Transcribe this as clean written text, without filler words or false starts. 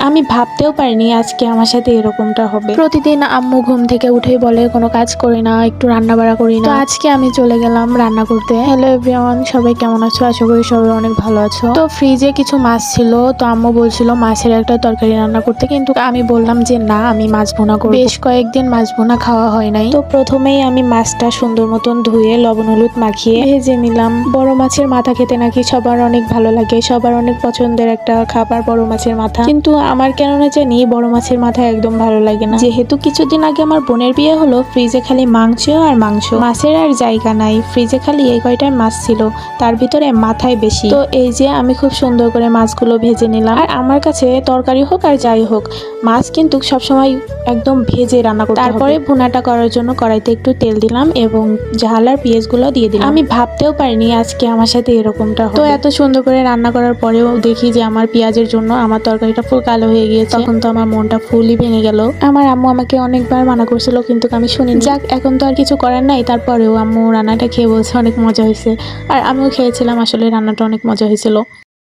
আমি ভাবতেও পারিনি আজকে আমার সাথে এরকমটা হবে। প্রতিদিন আম্মু ঘুম থেকে উঠেই বলে কোনো কাজ করি না, একটু রান্না বাড়া করি না। তো আজকে আমি চলে গেলাম রান্না করতে। হ্যালো এভরিওয়ান, সবাই কেমন আছো? আশা করি সবাই অনেক ভালো আছো। তো ফ্রিজে কিছু মাছ ছিল, তো আম্মু বলছিল মাছের একটা তরকারি রান্না করতে, কিন্তু আমি বললাম যে না, আমি মাছ ভুনা করব। বেশ কয়েকদিন মাছ ভুনা খাওয়া হয় নাই। তো প্রথমেই আমি মাছটা সুন্দর মতন ধুয়ে লবণ হলুদ মাখিয়ে ভেজে নিলাম। বড় মাছের মাথা খেতে নাকি সবার অনেক ভালো লাগে, সবার অনেক পছন্দের একটা খাবার বড় মাছের মাথা। কিন্তু আমার কেন না জানি বড় মাছের মাথা একদম ভালো লাগে না। যেহেতু কিছুদিন আগে আমার বোনের বিয়ে হলো, ফ্রিজে খালি মাংস আর মাংস, মাছের আর জায়গা নাই। ফ্রিজে খালি এই কয়টার মাছ ছিল, তার ভিতরে মাথায় বেশি। তো এই যে আমি খুব সুন্দর করে মাছগুলো ভেজে নিলাম। আর আমার কাছে তরকারি হোক আর যাই হোক, মাছ কিন্তু সবসময় একদম ভেজে রান্না করতে হবে। তারপরে ভুনাটা করার জন্য কড়াইতে একটু তেল দিলাম এবং ঝাল আর পেঁয়াজগুলো দিয়ে দিলাম। আমি ভাবতেও পারিনি আজকে আমার সাথে এরকমটা হবে। তো এত সুন্দর করে রান্না করার পরেও দেখি যে আমার পেঁয়াজের জন্য আমার তরকারিটা ফুল কালো হয়ে গিয়েছে। তখন তো আমার মনটা ফুলই ভেঙে গেল। আমার আম্মু আমাকে অনেকবার মানা করছিল, কিন্তু আমি শুনিনি। যাক, এখন তো আর কিছু করার নাই। তারপরেও আম্মু রান্নাটা খেয়ে বলছে অনেক মজা হয়েছে, আর আমিও খেয়েছিলাম। আসলে রান্নাটা অনেক মজা হয়েছিল।